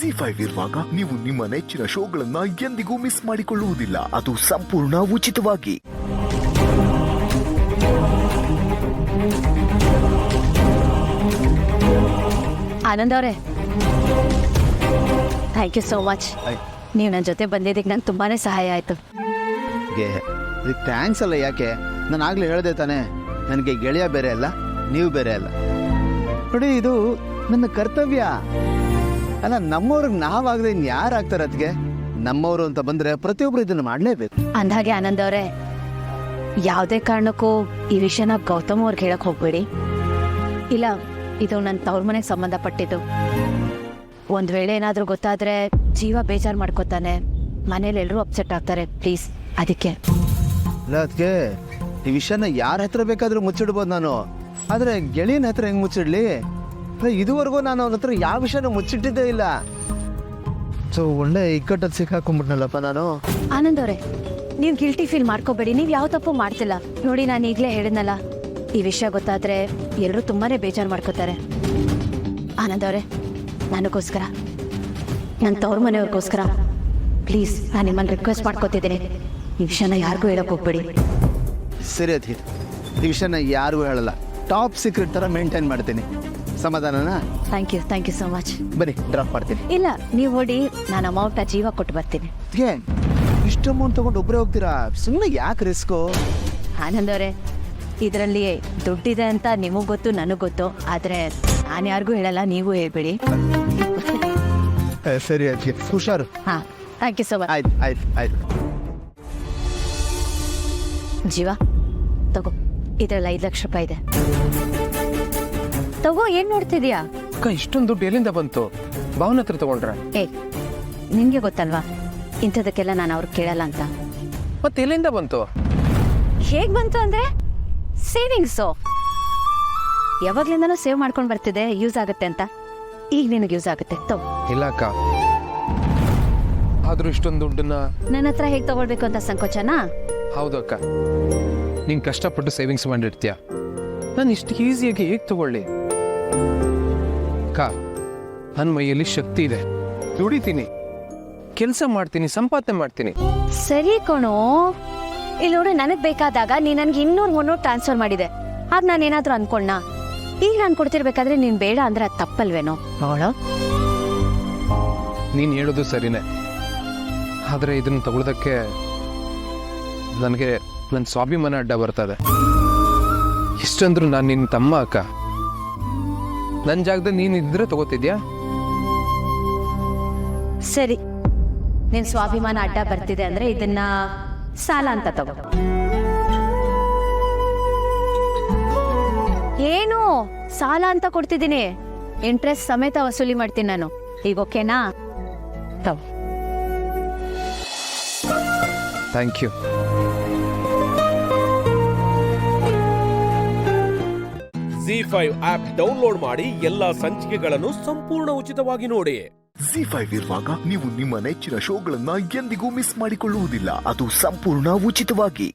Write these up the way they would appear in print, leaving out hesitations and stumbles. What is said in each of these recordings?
ZEE5 ಇರುವಾಗ ನೀವು ನಿಮ್ಮ ನೆಚ್ಚಿನ ಶೋಗಳನ್ನ ಎಂದಿಗೂ ಮಿಸ್ ಮಾಡಿಕೊಳ್ಳುವುದಿಲ್ಲ. ಅದು ಸಂಪೂರ್ಣ ಉಚಿತವಾಗಿ. ಆನಂದ್ ಅವರೇ, ಥ್ಯಾಂಕ್ ಯು ಸೋ ಮಚ್. ನೀವು ನನ್ನ ಜೊತೆ ಬಂದಿದ್ದಕ್ಕೆ ನಂಗೆ ತುಂಬಾನೇ ಸಹಾಯ ಆಯ್ತು. ಥ್ಯಾಂಕ್ಸ್ ಅಲ್ಲ, ಯಾಕೆ ನಾನು ಆಗ್ಲೇ ಹೇಳ್ದೆ ತಾನೆ, ನನಗೆ ಗೆಳೆಯ ಬೇರೆ ಅಲ್ಲ, ನೀವು ಬೇರೆ ಅಲ್ಲ. ನೋಡಿ, ಇದು ನನ್ನ ಕರ್ತವ್ಯ ಅಲ್ಲ. ನಮ್ಮವ್ರಿಗೆ ನಾವಾಗದೆ ಇನ್ನು ಯಾರು ಆಗ್ತಾರೆ? ಅದಕ್ಕೆ ನಮ್ಮವರು ಅಂತ ಬಂದ್ರೆ ಪ್ರತಿಯೊಬ್ರು ಇದನ್ನು ಮಾಡಲೇಬೇಕು. ಅಂದಾಗೆ ಆನಂದ್ ಅವರೇ, ಯಾವುದೇ ಕಾರಣಕ್ಕೂ ಈ ವಿಷಯನ ಗೌತಮ್ ಅವ್ರಿಗೆ ಹೇಳಕ್ ಹೋಗ್ಬೇಡಿ. ಇಲ್ಲ, ಇದು ನನ್ನ ತವ್ರ ಮನೆಗೆ ಸಂಬಂಧಪಟ್ಟಿದ್ದು. ಒಂದ್ ವೇಳೆ ಏನಾದ್ರೂ ಗೊತ್ತಾದ್ರೆ ಜೀವ ಬೇಜಾರು ಮಾಡ್ಕೋತಾನೆ, ಮನೇಲಿ ಎಲ್ಲರೂ ಅಪ್ಸೆಟ್ ಆಗ್ತಾರೆ. ಪ್ಲೀಸ್, ಅದಕ್ಕೆ ಇಲ್ಲ, ಅದಕ್ಕೆ ಈ ವಿಷಯನ ಯಾರ ಹತ್ರ ಬೇಕಾದ್ರೂ ಮುಚ್ಚಿಡ್ಬೋದು ನಾನು, ಆದ್ರೆ ಗೆಳೆಯನ ಹತ್ರ ಹೆಂಗ್ ಮುಚ್ಚಿಡ್ಲಿ? ಇದುವರೆಗೂ ನಾನು ಅವನ ಹತ್ರ ಯಾವ ವಿಷಯನೂ ಮುಚ್ಚಿಟ್ಟಿದ್ದೇ ಇಲ್ಲ. ಸೊ ಒಳ್ಳೆ ಇಕ್ಕಟ್ಟಲ್ಲಿ ಸಿಕ್ಕಾಕೊಂಡ್ಬಿಟ್ನಲ್ಲಪ್ಪ ನಾನು. ಆನಂದ್ ಅವರೇ, ನೀವು ಗಿಲ್ಟಿ ಫೀಲ್ ಮಾಡ್ಕೋಬೇಡಿ. ನೀವು ಯಾವ ತಪ್ಪು ಮಾಡ್ತಿಲ್ಲ. ನೋಡಿ, ನಾನು ಈಗಲೇ ಹೇಳಿದ್ನಲ್ಲ, ಈ ವಿಷಯ ಗೊತ್ತಾದ್ರೆ ಎಲ್ಲರೂ ತುಂಬಾನೇ ಬೇಜಾರು ಮಾಡ್ಕೋತಾರೆ. ಆನಂದ್ ಅವರೇ, ನನಗೋಸ್ಕರ, ನನ್ನ ತವ್ರ ಮನೆಯವ್ರಿಗೋಸ್ಕರ ಪ್ಲೀಸ್ ನಾನು ನಿಮ್ಮನ್ನು ರಿಕ್ವೆಸ್ಟ್ ಮಾಡ್ಕೋತಿದ್ದೀನಿ, ಈ ವಿಷಯನ ಯಾರಿಗೂ ಹೇಳಕ್ ಹೋಗ್ಬೇಡಿ. ಸರಿ ಅಧೀರ್, ಈ ವಿಷಯನ ಯಾರಿಗೂ ಹೇಳಲ್ಲ. ಟಾಪ್ ಸೀಕ್ರೆಟ್ ಥರ ಮೇಂಟೈನ್ ಮಾಡ್ತೀನಿ. ಸಮಾಧಾನನಾ? Thank you so much. ಬನ್ನಿ, ಡ್ರಾಪ್ ಮಾಡ್ತೀನಿ. ಇಲ್ಲ, ನೀವು ಓಡಿ, ನಾನು ಅಮೌಂಟ್ ಜೀವ ಕೊಟ್ಟು ಬರ್ತೀನಿ. ಇಷ್ಟು ಅಮೌಂಟ್ ತಗೊಂಡು ಒಬ್ಬರೇ ಹೋಗ್ತೀರಾ? ಸುಮ್ಮನೆ ಯಾಕೆ ರಿಸ್ಕು? ಆನಂದ್ ಅವರೇ, ಇದರಲ್ಲಿ ದುಡ್ಡಿದೆ ಅಂತ ನಿಮಗೂ ಗೊತ್ತು, ನನಗೂ ಗೊತ್ತು. ಆದರೆ ನಾನು ಯಾರಿಗೂ ಹೇಳಲ್ಲ, ನೀವು ಹೇಳ್ಬೇಡಿ. ಸರಿ ಅದಕ್ಕೆ ಹುಷಾರು. ಹಾಂ, ಥ್ಯಾಂಕ್ ಯು ಸೊ ಮಚ್. ಆಯ್ತು. ಜೀವ ತಗೋ, ಇದರಲ್ಲಿ 5 ಲಕ್ಷ ರೂಪಾಯಿ ಇದೆ. ತಗೋ, ಏನ್ ನೋಡ್ತಿದ್ಯಾ? ಅಕ್ಕ, ಇಷ್ಟೊಂದು ದುಡ್ಡು ಎಲ್ಲಿಂದ ಬಂತು? ಭಾವನ ಹತ್ರ ತಗೊಂಡ್ರೆ? ನಿನ್ಗೆ ಗೊತ್ತಲ್ವಾ ಇಂಥದಕ್ಕೆಲ್ಲ ನಾನು ಅವ್ರಿಗೆ ಕೇಳಲ್ಲ ಅಂತ. ಮತ್ತೆ ಎಲ್ಲಿಂದ ಬಂತು? ಹೇಗ್ ಬಂತು ಅಂದ್ರೆ ಸೇವಿಂಗ್ಸು. ಯಾವಾಗ್ಲಿಂದನೂ ಸೇವ್ ಮಾಡ್ಕೊಂಡು ಬರ್ತಿದೆ, ಯೂಸ್ ಆಗುತ್ತೆ ಅಂತ. ಈಗ ನಿನಗೆ ಯೂಸ್ ಆಗುತ್ತೆ, ತಗೋ. ಇಲ್ಲ ಅಕ್ಕ, ಆದ್ರೂ ಇಷ್ಟೊಂದು ದುಡ್ಡನ್ನ ನನ್ನ ಹತ್ರ ಹೇಗೆ ತಗೊಳ್ಬೇಕು ಅಂತ ಸಂಕೋಚನಾ? ಹೌದು ಅಕ್ಕ, ನೀನ್ ಕಷ್ಟಪಟ್ಟು ಸೇವಿಂಗ್ಸ್ ಮಾಡಿರ್ತೀಯ, ನಾನು ಇಷ್ಟು ಈಸಿಯಾಗಿ ಹೇಗೆ ತಗೊಳ್ಳಿ? ಅಕ್ಕ, ನನ್ನ ಮೈಯಲ್ಲಿ ಶಕ್ತಿ ಇದೆ, ದುಡಿತೀನಿ, ಕೆಲಸ ಮಾಡ್ತೀನಿ, ಸಂಪಾದನೆ ಮಾಡ್ತೀನಿ. ಸರಿ ಕಣೋ. ಇಲ್ಲಿ ನೋಡಿ, ನನಗೆ ಬೇಕಾದಾಗ ನೀ ನನಗೆ 200-300 ಟ್ರಾನ್ಸ್ಫರ್ ಮಾಡಿದೆ. ಆಗ ನಾನು ಏನಾದರೂ ಅನ್ಕೊಂಡ? ಈಗ ನಾನು ಕೊಡ್ತಿರ್ಬೇಕಾದ್ರೆ ನೀನು ಬೇಡ ಅಂದ್ರೆ ಅದು ತಪ್ಪಲ್ವೇನೋ? ಅವಳು ನೀನು ಹೇಳೋದು ಸರಿನೇ, ಆದರೆ ಇದನ್ನು ತಗೊಳ್ಳೋದಕ್ಕೆ ನನಗೆ ನನ್ನ ಸ್ವಾಭಿಮಾನ ಅಡ್ಡ ಬರ್ತದೆ. ಇಷ್ಟಂದ್ರೂ ನಾನು ನಿನ್ನ ತಮ್ಮ ಅಕ್ಕ, ನನ್ನ ಜಾಗದಲ್ಲಿ ನೀನು ಇದ್ರೆ ತಗೋತಿದ್ಯಾ? ಸರಿ, ನಿನ್ ಸ್ವಾಭಿಮಾನ ಅಡ್ಡ ಬರ್ತಿದೆ ಅಂದ್ರೆ ಇದನ್ನ ಸಾಲ ಅಂತ ತಗೋ. ಏನು ಸಾಲ ಅಂತ ಕೊಡ್ತಿದ್ದೀನಿ, ಇಂಟ್ರೆಸ್ಟ್ ಸಮೇತ ವಸೂಲಿ ಮಾಡ್ತೀನಿ ನಾನು. ಈಗ ಓಕೆನಾ? ತಗೋ. Thank you. ZEE5 app download ಮಾಡಿ ಎಲ್ಲಾ ಸಂಚಿಕೆಗಳನ್ನು ಸಂಪೂರ್ಣ ಉಚಿತವಾಗಿ ನೋಡಿ. ZEE5 ಇರುವಾಗ ನೀವು ನಿಮ್ಮ ನೆಚ್ಚಿನ ಶೋಗಳನ್ನ ಎಂದಿಗೂ ಮಿಸ್ ಮಾಡಿಕೊಳ್ಳುವುದಿಲ್ಲ. ಅದು ಸಂಪೂರ್ಣ ಉಚಿತವಾಗಿ.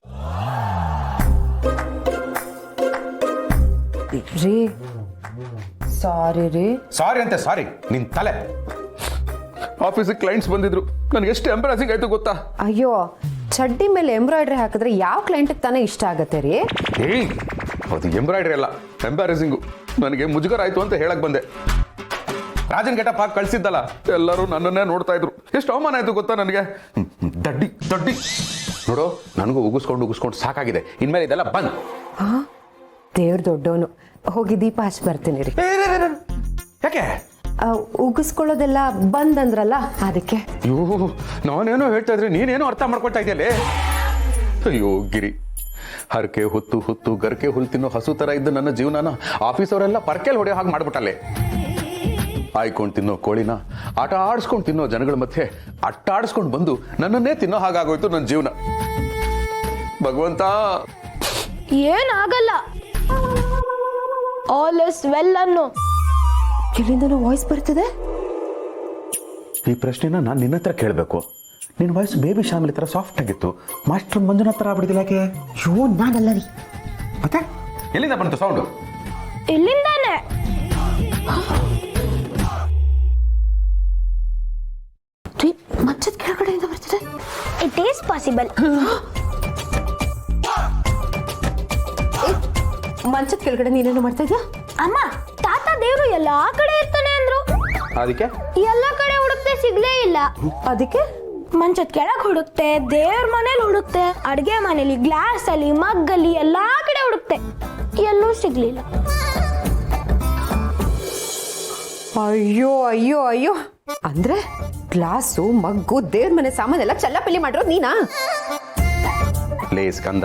ರೀ, ಸಾರಿ ಅಂತೆ ಸಾರಿ ನಿನ್ ತಲೆ. ಆಫೀಸಿಗೆ ಕ್ಲೈಂಟ್ಸ್ ಬಂದಿದ್ರು, ನನಗೆ ಎಷ್ಟು ಎಂಬರಾಸಿಂಗ್ ಆಯ್ತು ಗೊತ್ತಾ? ಅಯ್ಯೋ, ಚಡ್ಡಿ ಮೇಲೆ ಎಂಬ್ರಾಯ್ಡ್ರಿ ಹಾಕಿದ್ರೆ ಯಾವ ಕ್ಲೈಂಟಿಗೆ ತಾನೇ ಇಷ್ಟ ಆಗತ್ತೆ ರೀ? ಅದು ಎಂಬ್ರಾಯ್ಡ್ರಿ ಅಲ್ಲ, ಎಂಬಾರಸಿಂಗು. ನನಗೆ ಮುಜುಗರ ಆಯ್ತು ಅಂತ ಹೇಳಕ್ ಬಂದೆ. ರಾಜನ್ ಗೆಟಪ್ ಹಾಕಿ ಕಳ್ಸಿದ್ದಲ್ಲ, ಎಲ್ಲರೂ ನನ್ನನ್ನೇ ನೋಡ್ತಾ ಇದ್ರು. ಎಷ್ಟು ಅವಮಾನ ಆಯ್ತು ಗೊತ್ತಾ ನನಗೆ? ದಡ್ಡಿ ನೋಡು, ನನಗೂ ಉಗಿಸ್ಕೊಂಡು ಸಾಕಾಗಿದೆ. ಇನ್ಮೇಲೆ ಇದೆಲ್ಲ ಬಂದ್. ದೇವ್ರ ದೊಡ್ಡವನು. ಹೋಗಿ ದೀಪ ಹಚ್ಚಿ ಬರ್ತೀನಿ ರೀ. ಯಾಕೆ? ಉಗಿಸ್ಕೊಳ್ಳೋದೆಲ್ಲ ಬಂದ್ ಅಂದ್ರಲ್ಲ, ಅದಕ್ಕೆ. ಅಯ್ಯೋ, ನಾನೇನೋ ಹೇಳ್ತಾ ಇದ್ರೆ ನೀನೇನೋ ಅರ್ಥ ಮಾಡ್ಕೊಳ್ತಾ ಇದೆಯಲ್ಲೇ. ಅಯ್ಯೋ ಗಿರಿ, ಹರಕೆ ಹೊತ್ತು ಗರ್ಕೆ ಹುಲ್ ತಿನ್ನೋ ಹಸು ತರ ಇದ್ದು ನನ್ನ ಜೀವನನ ಆಫೀಸ್ ಅವರೆಲ್ಲ ಪರ್ಕೆಲ್ ಹೊಡೆಯೋ ಹಾಗೆ ಮಾಡ್ಬಿಟ್ಟಲ್ಲೇ. ಆಯ್ಕೊಂಡು ತಿನ್ನೋ ಕೋಳಿನ ಆಟ ಆಡಿಸ್ಕೊಂಡು ತಿನ್ನೋ ಜನಗಳ ಮಧ್ಯೆ ಅಟ್ಟಾಡಿಸ್ಕೊಂಡು ಬಂದು ನನ್ನನ್ನೇ ತಿನ್ನೋ ಹಾಗಾಗೋಯ್ತು ನನ್ನ ಜೀವನ. ಭಗವಂತ, ಏನಾಗಲ್ಲ, ಆಲ್ ಇಸ್ ವೆಲ್ ಅನ್ನು. ಎಲ್ಲಿಂದನೋ ವಾಯ್ಸ್ ಬರ್ತಿದೆ. ಈ ಪ್ರಶ್ನೆನ ನಾನು ನಿನ್ನ ಹತ್ರ ಕೇಳಬೇಕು. ನಿನ್ನ ವಾಯ್ಸ್ ಬೇಬಿ ಶಾಮಿಲಿ ತರ ಸಾಫ್ಟ್ ಆಗಿತ್ತು, ಮಾಸ್ಟರ್ ಮಂಜುನಾಥ್ ತರ ಆಗ್ಬಿಡಿದಿಲ್ಲ. ಯಾಕೆ? ಅಯ್ಯೋ, ನಾನಲ್ಲ ರೀ. ಮತ್ತೆ ಎಲ್ಲಿಂದ ಬಂತು ಸೌಂಡು? ಇಲ್ಲಿಂದಾನೆ. It is possible. ಮಂಚದ ಕೆಳಗಡೆ ನೀನೇನು ಮಾಡ್ತಾ ಇದ್ಯಾ? ಅಮ್ಮ, ತಾತ ದೇವ್ರು ಎಲ್ಲಾ ಕಡೆ ಇರ್ತಾನೆ ಅಂದ್ರು. ಅದಕ್ಕೆ ಎಲ್ಲಾ ಕಡೆ ಹುಡುಕ್ತೆ ಸಿಗ್ಲೇ ಇಲ್ಲ. ಅದಕ್ಕೆ ಮಂಚದ ಕೆಳಗ್ ಹುಡುಕ್ತೆ, ದೇವ್ರ ಮನೇಲಿ ಹುಡುಕ್ತೆ, ಅಡ್ಗೆ ಮನೇಲಿ, ಗ್ಲಾಸ್ ಅಲ್ಲಿ, ಮಗ್ಗಲ್ಲಿ ಎಲ್ಲಾ ಕಡೆ ಹುಡುಕ್ತೆ, ಎಲ್ಲೂ ಸಿಗ್ಲಿಲ್ಲ. ಅಯ್ಯೋ ಅಯ್ಯೋ ಅಯ್ಯೋ, ಅಂದ್ರೆ ಗ್ಲಾಸು ಮಗ್ಗು ದೇವ್ರ ಮನೆ ಸಾಮಾನೆಲ್ಲ ಚಲ್ಲಾಪಿಲ್ಲಿ ಮಾಡಿರೋದು ನೀನಾ? ಲೇ ಸ್ಕಂದ,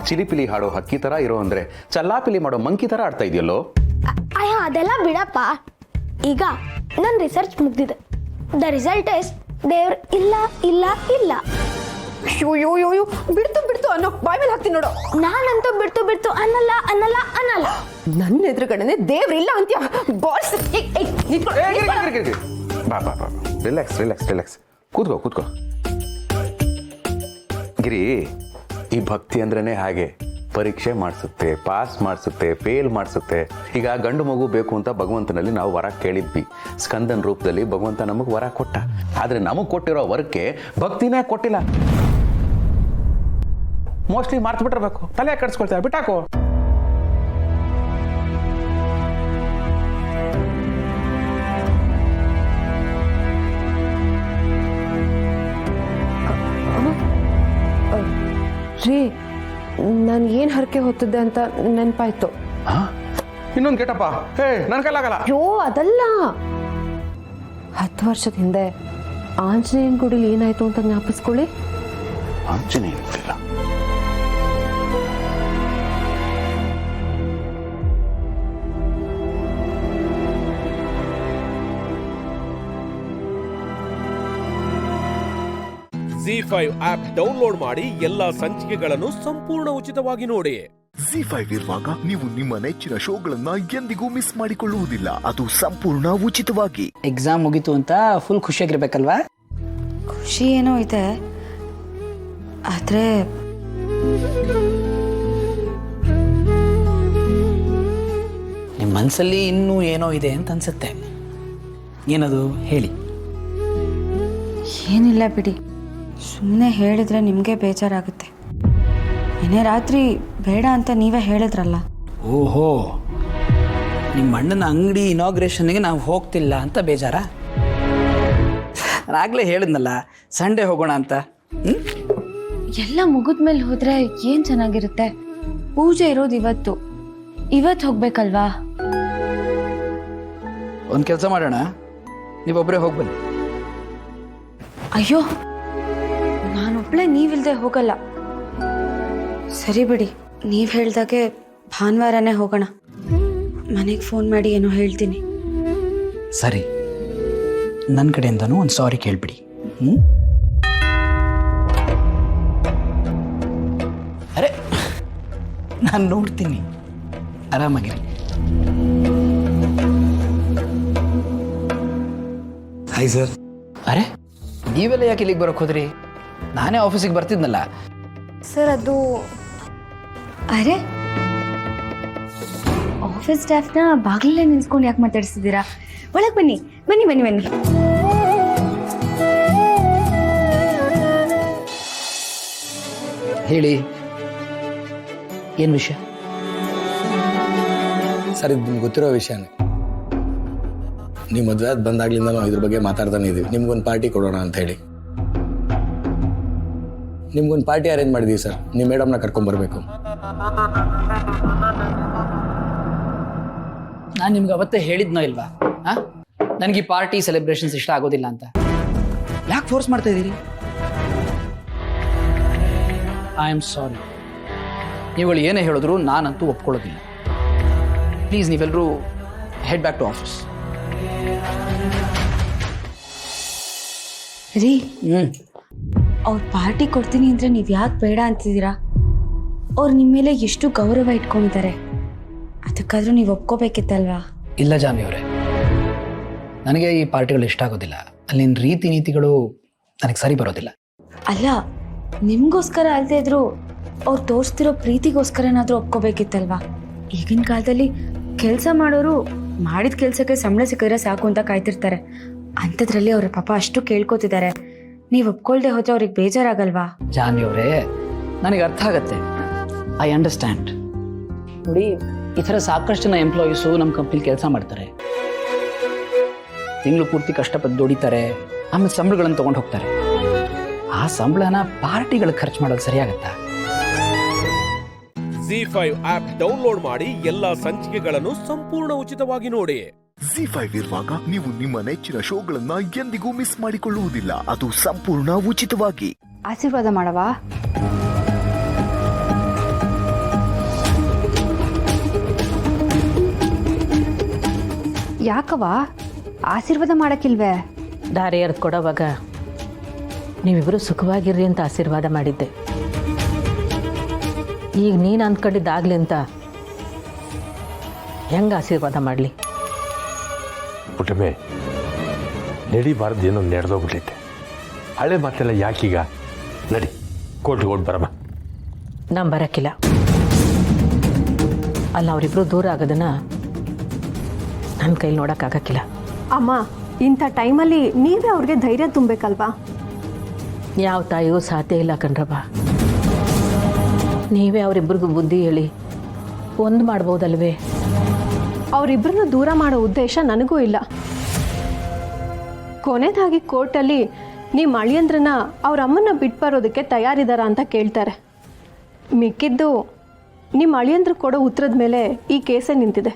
ಚಿಲಿಪಿಲಿ ಹಾಡೋ ಹಕ್ಕಿ ತರ ಇರೋ ಅಂದ್ರೆ ಚಲ್ಲಾಪಿಲಿ ಮಾಡೋ ಮಂಕಿ ತರ ಆಡ್ತಾ ಇದೆಯಲ್ಲೋ. ಅಯ್ಯ, ಅದೆಲ್ಲ ಬಿಡಪ್ಪ. ಈಗ ನನ್ ರಿಸರ್ಚ್ ಮುಗ್ದಿದೆ. ದ ರಿಸಲ್ಟ್ ಇಸ್ ದೇವ್ರ ಇಲ್ಲ ಇಲ್ಲ ಇಲ್ಲ. ಅಯ್ಯೋ ಯೋ ಯೋ ಯೋ, ಬಿಡ್ತು ಬಿಡ್ತು ಅನ್ನೋ ಬಾಯ್ ಮೇಲೆ ಹಾಕ್ತೀನಿ ನೋಡು. ನಾನಂತೂ ಬಿಡ್ತು ಬಿಡ್ತು ಅನ್ನಲ್ಲ ಅನ್ನಲ್ಲ ಅನ್ನಲ್ಲ. ನನ್ನ ಎದುರುಗಡೆನೆ ದೇವ್ರಿಲ್ಲ ಅಂತ್ಯ. ಬಾಸ್ ಬಾ ಬಾ ಬಾ, ರಿಲ್ಯಾಕ್ಸ್ ರಿಲ್ಯಾಕ್ಸ್ ರಿಲ್ಯಾಕ್ಸ್, ಕೂತ್ಕೋ ಕೂತ್ಕೋ. ಗಿರಿ, ಈ ಭಕ್ತಿ ಅಂದ್ರೇನೆ ಹಾಗೆ, ಪರೀಕ್ಷೆ ಮಾಡಿಸುತ್ತೆ, ಪಾಸ್ ಮಾಡಿಸುತ್ತೆ, ಫೇಲ್ ಮಾಡಿಸುತ್ತೆ. ಈಗ ಗಂಡು ಮಗು ಬೇಕು ಅಂತ ಭಗವಂತನಲ್ಲಿ ನಾವು ವರ ಕೇಳಿದ್ವಿ. ಸ್ಕಂದನ್ ರೂಪದಲ್ಲಿ ಭಗವಂತ ನಮಗೆ ವರ ಕೊಟ್ಟ. ಆದರೆ ನಮಗೆ ಕೊಟ್ಟಿರೋ ವರಕ್ಕೆ ಭಕ್ತಿನೇ ಕೊಟ್ಟಿಲ್ಲ. ಮೋಸ್ಟ್ಲಿ ಮಾರ್ತು ಬಿಟ್ಟಿರ್ಬೇಕು. ತಲೆ ಕಟ್ಸ್ಕೊಳ್ತೇವೆ, ಬಿಟ್ಟಾಕೋ. ರೀ, ನಾನು ಏನು ಹರಕೆ ಹೊತ್ತಿದ್ದೆ ಅಂತ ನೆನಪಾಯ್ತು. ಇನ್ನೊಂದು ಕೇಟಪ್ಪ, ಹೇ ನನ್ನ ಕೈಲಾಗಲ್ಲ. ಅಯ್ಯೋ ಅದಲ್ಲ, 10 ವರ್ಷದ ಹಿಂದೆ ಆಂಜನೇಯನ ಗುಡಿಲಿ ಏನಾಯ್ತು ಅಂತ ಜ್ಞಾಪಿಸ್ಕೊಳ್ಳಿ. ಆಂಜನೇಯ ಇಲ್ಲ. ZEE5 ಆಪ್ ಡೌನ್ಲೋಡ್ ಮಾಡಿ ಎಲ್ಲಾ ಸಂಚಿಕೆಗಳನ್ನು ಸಂಪೂರ್ಣ ಉಚಿತವಾಗಿ ನೋಡಿ. ZEE5 ಇರುವಾಗ ನೀವು ನಿಮ್ಮ ನೆಚ್ಚಿನ ಶೋಗಳನ್ನ ಎಂದಿಗೂ ಮಿಸ್ ಮಾಡಿಕೊಳ್ಳುವುದಿಲ್ಲ. ಅದು ಸಂಪೂರ್ಣ ಉಚಿತವಾಗಿ. ಎಕ್ಸಾಮ್ ಮುಗೀತು ಅಂತ ಫುಲ್ ಖುಷಿಯಾಗಿರ್ಬೇಕಲ್ವಾ? ಖುಷಿ ಏನೋ ಇದೆ, ಆದ್ರೆ ನಿಮ್ಮ ಮನಸ್ಸಲ್ಲಿ ಇನ್ನೂ ಏನೋ ಇದೆ ಅಂತ ಅನ್ಸುತ್ತೆ. ಏನದು ಹೇಳಿ. ಏನಿಲ್ಲ ಬಿಡಿ, ಸುಮ್ಮನೆ ಹೇಳಿದ್ರೆ ನಿಮಗೆ ಬೇಜಾರಾಗುತ್ತೆ. ನಿನ್ನೆ ರಾತ್ರಿ ಬೇಡ ಅಂತ ನೀವೇ ಹೇಳಿದ್ರಲ್ಲ. ಓಹೋ, ನಿಮ್ಮ ಅಣ್ಣನ ಅಂಗಡಿ ಇನಾಗ್ರೇಷನ್ಗೆ ನಾವು ಹೋಗ್ತಿಲ್ಲ ಅಂತ ಬೇಜಾರಾ? ನಾನಾಗಲೇ ಹೇಳಿದ್ನಲ್ಲ ಸಂಡೇ ಹೋಗೋಣ ಅಂತ. ಎಲ್ಲ ಮುಗಿದ್ಮೇಲೆ ಹೋದ್ರೆ ಏನು ಚೆನ್ನಾಗಿರುತ್ತೆ? ಪೂಜೆ ಇರೋದು ಇವತ್ತು ಹೋಗ್ಬೇಕಲ್ವಾ? ಒಂದು ಕೆಲಸ ಮಾಡೋಣ, ನೀವೊಬ್ಬರೇ ಹೋಗಿ ಬನ್ನಿ. ಅಯ್ಯೋ, ನಾನೊಬ್ಳೆ ನೀವಿಲ್ದೆ ಹೋಗಲ್ಲ. ಸರಿ ಬಿಡಿ, ನೀವು ಹೇಳ್ದಾಗೆ ಭಾನುವಾರನೇ ಹೋಗೋಣ. ಮನೆಗೆ ಫೋನ್ ಮಾಡಿ ಏನೋ ಹೇಳ್ತೀನಿ. ಸರಿ, ನನ್ನ ಕಡೆಯಿಂದನೂ ಒಂದು ಸಾರಿ ಕೇಳ್ಬಿಡಿ. ಅರೆ, ನಾನು ನೋಡ್ತೀನಿ, ಆರಾಮಾಗಿರಿ. Hi sir. ಅರೆ, ನೀವೆಲ್ಲ ಯಾಕೆ ಇಲ್ಲಿಗೆ ಬರೋಕ್ಕೆ ಹೋದ್ರಿ? ನಾನೇ ಆಫೀಸಿಗೆ ಬರ್ತಿದ್ನಲ್ಲ. ಸರ್, ಅದು ಅರೆ, ಆಫೀಸ್ ಸ್ಟಾಫ್ನ ಬಾಗಿಲಲ್ಲೇ ನಿಲ್ಸ್ಕೊಂಡು ಯಾಕೆ ಮಾತಾಡಿಸಿದ್ದೀರಾ? ಒಳಗೆ ಬನ್ನಿ ಬನ್ನಿ ಬನ್ನಿ ಬನ್ನಿ. ಹೇಳಿ, ಏನು ವಿಷಯ? ಸರ್, ಇದು ನಿಮ್ಗೆ ಗೊತ್ತಿರೋ ವಿಷಯನೇ. ನೀವು ಮದುವೆ ಆದ ಬಂದಾಗ್ಲಿಂದ ನಾವು ಇದ್ರ ಬಗ್ಗೆ ಮಾತಾಡ್ತಾನೆ ಇದ್ದೀವಿ. ನಿಮ್ಗೊಂದು ಪಾರ್ಟಿ ಕೊಡೋಣ ಅಂತ ಹೇಳಿ. ನಿಮ್ಗೊಂದು ಪಾರ್ಟಿ ಅರೇಂಜ್ ಮಾಡಿದ್ದೀವಿ ಸರ್. ನೀವು ಮೇಡಮ್ನ ಕರ್ಕೊಂಡ್ಬರ್ಬೇಕು. ನಾನು ನಿಮ್ಗೆ ಅವತ್ತೇ ಹೇಳಿದ್ನೋ ಇಲ್ವಾ? ನನಗೆ ಈ ಪಾರ್ಟಿ ಸೆಲೆಬ್ರೇಷನ್ಸ್ ಇಷ್ಟ ಆಗೋದಿಲ್ಲ ಅಂತ. ಯಾಕೆ ಫೋರ್ಸ್ ಮಾಡ್ತಾ ಇದ್ದೀರಿ? I am sorry. ನೀವುಗಳು ಏನೇ ಹೇಳಿದ್ರು ನಾನಂತೂ ಒಪ್ಕೊಳ್ಳೋದಿಲ್ಲ. ಪ್ಲೀಸ್, ನೀವೆಲ್ಲರೂ ಹೆಡ್ ಬ್ಯಾಕ್ ಟು ಆಫೀಸ್. ರೀ, ಅವ್ರು ಪಾರ್ಟಿ ಕೊಡ್ತೀನಿ ಅಂದರೆ ನೀವು ಯಾಕೆ ಬೇಡ ಅಂತಿದ್ದೀರಾ? ಅವ್ರು ನಿಮ್ಮ ಮೇಲೆ ಎಷ್ಟು ಗೌರವ ಇಟ್ಕೊಂಡಿದ್ದಾರೆ, ಅದಕ್ಕಾದ್ರೂ ನೀವು ಒಪ್ಕೋಬೇಕಿತ್ತಲ್ವಾ? ಇಲ್ಲ ಜಾನ್ವಿ ಅವರೇ, ನನಗೆ ಈ ಪಾರ್ಟಿಗಳು ಇಷ್ಟ ಆಗೋದಿಲ್ಲ. ಅಲ್ಲಿನ ರೀತಿ ನೀತಿಗಳು ನನಗೆ ಸರಿ ಬರೋದಿಲ್ಲ. ಅಲ್ಲ, ನಿಮಗೋಸ್ಕರ ಅಲ್ಲದೆ ಇದ್ರು ಅವ್ರು ತೋರಿಸ್ತಿರೋ ಪ್ರೀತಿಗೋಸ್ಕರನಾದ್ರೂ ಒಪ್ಕೋಬೇಕಿತ್ತಲ್ವಾ? ಈಗಿನ ಕಾಲದಲ್ಲಿ ಕೆಲಸ ಮಾಡೋರು ಮಾಡಿದ ಕೆಲಸಕ್ಕೆ ಸಂಬಳ ಸಿಕ್ಕಿದ್ರೆ ಸಾಕು ಅಂತ ಕಾಯ್ತಿರ್ತಾರೆ. ಅಂಥದ್ರಲ್ಲಿ ಅವರ ಪಾಪ ಅಷ್ಟು ಕೇಳ್ಕೊತಿದ್ದಾರೆ. ನೀವು ಒಪ್ಕೊಳ್ದೆ ಹೋದ್ರೆ ಅವ್ರಿಗೆ ಬೇಜಾರಾಗಲ್ವಾ? ಜಾನ್ವಿ ಅವರೇ, ನನಗೆ ಅರ್ಥ ಆಗತ್ತೆ. I understand. ನೋಡಿ, ಈ ಥರ ಸಾಕಷ್ಟು ಜನ ಎಂಪ್ಲಾಯೀಸು ನಮ್ಮ ಕಂಪ್ನಿಲಿ ಕೆಲಸ ಮಾಡ್ತಾರೆ. ತಿಂಗಳು ಪೂರ್ತಿ ಕಷ್ಟಪಟ್ಟು ದುಡಿತಾರೆ, ಆಮೇಲೆ ಸಂಬಳಗಳನ್ನು ತಗೊಂಡು ಹೋಗ್ತಾರೆ. ಆ ಸಂಬಳನ ಪಾರ್ಟಿಗಳಿಗೆ ಖರ್ಚು ಮಾಡೋದು ಸರಿಯಾಗತ್ತಾ? Z5 ಆಪ್ ಡೌನ್ಲೋಡ್ ಮಾಡಿ ಎಲ್ಲಾ ಸಂಚಿಕೆಗಳನ್ನು ಸಂಪೂರ್ಣ ಉಚಿತವಾಗಿ ನೋಡಿ. Z5 ಇರುವಾಗ ನೀವು ನಿಮ್ಮ ನೆಚ್ಚಿನ ಶೋಗಳನ್ನ ಎಂದಿಗೂ ಮಿಸ್ ಮಾಡಿಕೊಳ್ಳುವುದಿಲ್ಲ. ಅದು ಸಂಪೂರ್ಣ ಉಚಿತವಾಗಿ. ಆಶೀರ್ವಾದ ಮಾಡವಾ? ಯಾಕವಾ ಆಶೀರ್ವಾದ ಮಾಡಕ್ಕಿಲ್ವೇ? ದಾರಿ ಎರ್ದು ಕೊಡೋವಾಗ ನೀವಿಬ್ಬರು ಸುಖವಾಗಿರ್ರಿ ಅಂತ ಆಶೀರ್ವಾದ ಮಾಡಿದ್ದೆ. ಈಗ ನೀನು ಅಂದ್ಕೊಂಡಿದ್ದಾಗಲಿ ಅಂತ ಹೆಂಗೆ ಆಶೀರ್ವಾದ ಮಾಡಲಿ? ಪುಟ್ಟಮೆ, ನಡಿಬಾರ್ದೇನೋ ನಡೆದೋಗ್ಬಿಟ್ಟೈತೆ. ಹಳೆ ಮಾತೆಲ್ಲ ಯಾಕೀಗ? ನಡಿ, ಕೋರ್ಟ್ಗೆ ಓಡ್ ಬರಮ್ಮ. ನಾನು ಬರೋಕ್ಕಿಲ್ಲ. ಅಲ್ಲ, ಅವರಿಬ್ಬರು ದೂರ ಆಗೋದನ್ನ ನನ್ನ ಕೈಲಿ ನೋಡೋಕ್ಕಾಗಕ್ಕಿಲ್ಲ. ಅಮ್ಮ, ಇಂಥ ಟೈಮಲ್ಲಿ ನೀವೇ ಅವ್ರಿಗೆ ಧೈರ್ಯ ತುಂಬಬೇಕಲ್ವಾ? ಯಾವ ತಾಯಿಗೂ ಸಾಧ್ಯ ಇಲ್ಲ ಕಣ್ರಪ್ಪ. ನೀವೇ ಅವರಿಬ್ಬರಿಗೂ ಬುದ್ಧಿ ಹೇಳಿ ಒಂದು ಮಾಡ್ಬೋದಲ್ವೇ? ಅವರಿಬ್ಬರನ್ನ ದೂರ ಮಾಡೋ ಉದ್ದೇಶ ನನಗೂ ಇಲ್ಲ. ಕೊನೆದಾಗಿ ಕೋರ್ಟಲ್ಲಿ ನಿಮ್ಮ ಅಳಿಯಂದ್ರನ್ನ ಅವ್ರ ಅಮ್ಮನ್ನ ಬಿಟ್ಟು ಬರೋದಕ್ಕೆ ತಯಾರಿದಾರ ಅಂತ ಕೇಳ್ತಾರೆ. ಮಿಕ್ಕಿದ್ದು ನಿಮ್ಮ ಅಳಿಯಂದ್ರು ಕೊಡೋ ಉತ್ತರದ ಮೇಲೆ ಈ ಕೇಸೇ ನಿಂತಿದೆ.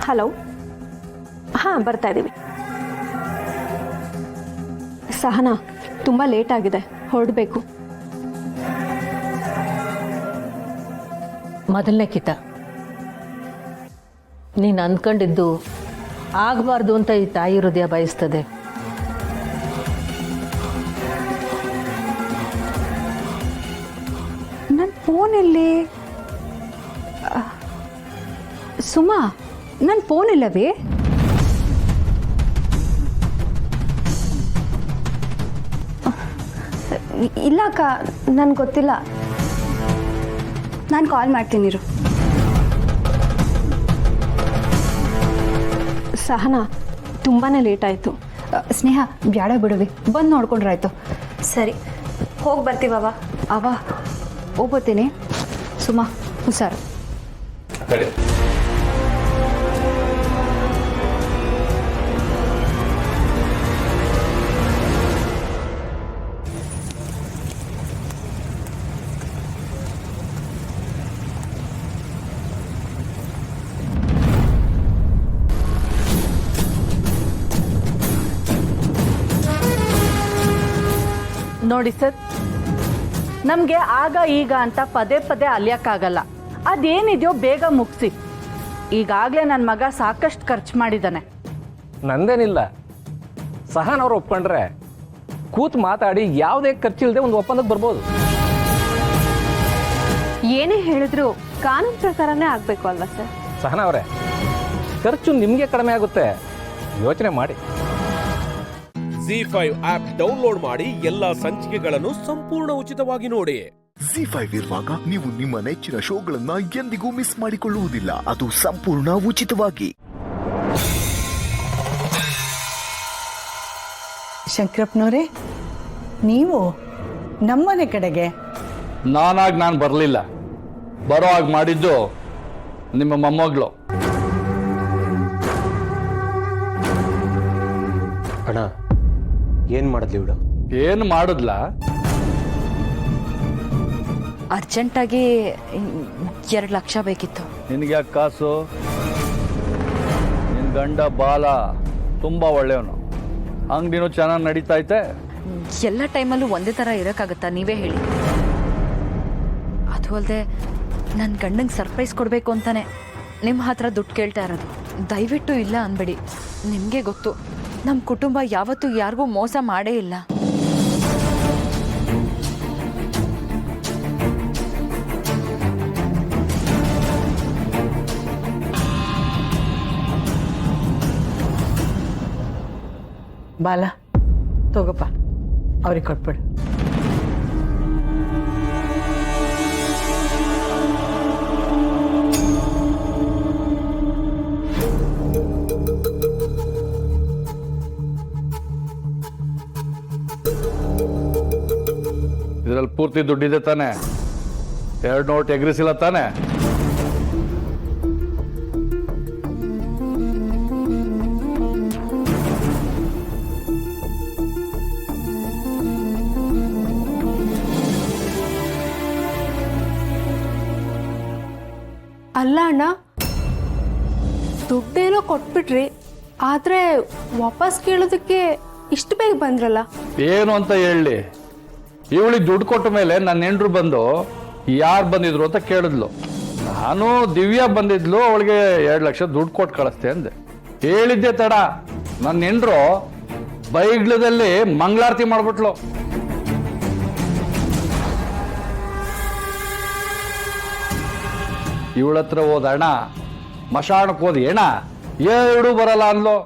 ಹಲೋ, ಹಾಂ, ಬರ್ತಾ ಇದ್ದೀವಿ. ಸಹನಾ, ತುಂಬ ಲೇಟ್ ಆಗಿದೆ, ಹೊರಡಬೇಕು. ಮೊದಲನೇ ಕಿತ ನೀನು ಅಂದ್ಕೊಂಡಿದ್ದು ಆಗಬಾರ್ದು ಅಂತ ಈ ತಾಯಿ ಹೃದಯ ಬಯಸ್ತದೆ. ನನ್ನ ಫೋನಲ್ಲಿ ಸುಮಾ, ನನ್ನ ಫೋನ್ ಇಲ್ಲವೇ? ಇಲ್ಲ ಅಕ್ಕ, ನನ್ಗೆ ಗೊತ್ತಿಲ್ಲ. ನಾನು ಕಾಲ್ ಮಾಡ್ತೀನಿರು. ಸಹನಾ, ತುಂಬಾ ಲೇಟ್ ಆಯಿತು. ಸ್ನೇಹ, ಬ್ಯಾಡ ಬಿಡುವಿ, ಬಂದು ನೋಡ್ಕೊಂಡ್ರಾಯ್ತು. ಸರಿ, ಹೋಗಿ ಬರ್ತೀವವ. ಅವ ಹೋಗ್ಬೋತೀನಿ. ಸುಮಾ, ಹುಷಾರು. ನೋಡಿ ಸರ್, ನಮಗೆ ಆಗ ಈಗ ಅಂತ ಪದೇ ಪದೇ ಅಲಿಯಕ್ಕಾಗಲ್ಲ. ಅದೇನಿದೆಯೋ ಬೇಗ ಮುಗಿಸಿ. ಈಗಾಗಲೇ ನನ್ನ ಮಗ ಸಾಕಷ್ಟು ಖರ್ಚು ಮಾಡಿದ್ದಾನೆ. ನಂದೇನಿಲ್ಲ, ಸಹನವ್ರು ಒಪ್ಕೊಂಡ್ರೆ ಕೂತ್ ಮಾತಾಡಿ ಯಾವುದೇ ಖರ್ಚಿಲ್ಲದೆ ಒಂದು ಒಪ್ಪಂದಕ್ಕೆ ಬರ್ಬೋದು. ಏನೇ ಹೇಳಿದ್ರು ಕಾನೂನು ಪ್ರಕಾರನೇ ಆಗಬೇಕು ಅಲ್ವಾ ಸರ್? ಸಹನ ಅವರೇ, ಖರ್ಚು ನಿಮಗೆ ಕಡಿಮೆ ಆಗುತ್ತೆ, ಯೋಚನೆ ಮಾಡಿ. Z5 ಆಪ್ ಡೌನ್ಲೋಡ್ ಮಾಡಿ ಎಲ್ಲಾ ಸಂಚಿಕೆಗಳನ್ನು ಸಂಪೂರ್ಣ ಉಚಿತವಾಗಿ ನೋಡಿ. Z5 ಇರುವಾಗ ನೀವು ನಿಮ್ಮ ನೆಚ್ಚಿನ ಶೋಗಳನ್ನ ಎಂದಿಗೂ ಮಿಸ್ ಮಾಡಿಕೊಳ್ಳುವುದಿಲ್ಲ. ಅದು ಸಂಪೂರ್ಣ ಉಚಿತವಾಗಿ. ಶಂಕರಪ್ಪನವರೇ, ನೀವು ನಮ್ಮನೆ ಕಡೆಗೆ? ನಾನಾಗಿ ನಾನು ಬರಲಿಲ್ಲ, ಬರೋ ಹಾಗೆ ಮಾಡಿದ್ದು ನಿಮ್ಮ ಮೊಮ್ಮಗಳು. ಅಣ್ಣ, ಏನು ಮಾಡಿದ್ಲಿ ಇವಳು? ಏನು ಮಾಡಿದ್ಲ? ಅರ್ಜೆಂಟಾಗಿ 2 ಲಕ್ಷ ಬೇಕಿತ್ತು. ನಿನಗೆ ಯಾಕೆ ಕಾಸು? ನಿನ್ನ ಗಂಡ ಬಾಲ ತುಂಬ ಒಳ್ಳೆಯವನು, ಅಂಗಡಿನೂ ಚೆನ್ನಾಗಿ ನಡೀತಾ ಐತೆ. ಎಲ್ಲ ಟೈಮಲ್ಲೂ ಒಂದೇ ಥರ ಇರೋಕ್ಕಾಗತ್ತಾ? ನೀವೇ ಹೇಳಿ. ಅದು ಅಲ್ಲದೆ ನನ್ನ ಗಂಡಂಗೆ ಸರ್ಪ್ರೈಸ್ ಕೊಡಬೇಕು ಅಂತಾನೆ ನಿಮ್ಮ ಹತ್ರ ದುಡ್ಡು ಕೇಳ್ತಾ ಇರೋದು. ದಯವಿಟ್ಟು ಇಲ್ಲ ಅನ್ಬೇಡಿ. ನಿಮಗೆ ಗೊತ್ತು, ನಮ್ಮ ಕುಟುಂಬ ಯಾವತ್ತೂ ಯಾರಿಗೂ ಮೋಸ ಮಾಡೇ ಇಲ್ಲ. ಬಾಲ, ತಗೋಪ್ಪ, ಅವ್ರಿಗೆ ಕೊಟ್ಬಿಡು. ಇದ್ರಲ್ಲಿ ಪೂರ್ತಿ ದುಡ್ಡಿದೆ ತಾನೆ? 2 ನೋಟ್ ಎಗ್ರಿಸಿಲ್ಲ ತಾನೆ? ಅಲ್ಲ ಅಣ್ಣ, ದುಡ್ಡೇನೋ ಕೊಟ್ಬಿಟ್ರಿ, ಆದರೆ ವಾಪಸ್ ಕೇಳೋದಕ್ಕೆ ಇಷ್ಟು ಬೇಗ ಬಂದ್ರಲ್ಲ? ಏನು ಅಂತ ಹೇಳಿ? ಇವಳಿಗೆ ದುಡ್ಡು ಕೊಟ್ಟ ಮೇಲೆ ನನ್ನ ಹೆಂಡ್ರು ಬಂದು ಯಾರು ಬಂದಿದ್ರು ಅಂತ ಕೇಳಿದ್ಲು. ನಾನು ದಿವ್ಯಾ ಬಂದಿದ್ಲು, ಅವಳಿಗೆ 2 ಲಕ್ಷ ದುಡ್ಡು ಕೊಟ್ಟು ಕಳಿಸ್ತೆ ಅಂದೆ. ಹೇಳಿದ್ದೆ ತಡ, ನನ್ನ ಹೆಂಡ್ರು ಬೈಗ್ಲದಲ್ಲಿ ಮಂಗಳಾರತಿ ಮಾಡ್ಬಿಟ್ಲು. ಇವಳ ಹತ್ರ ಹೋದ ಅಣ್ಣ, ಮಶಾಣಕ್ಕೆ ಹೋದ ಏಣ, 2 ಬರಲ್ಲ ಅಂದ್ಲು.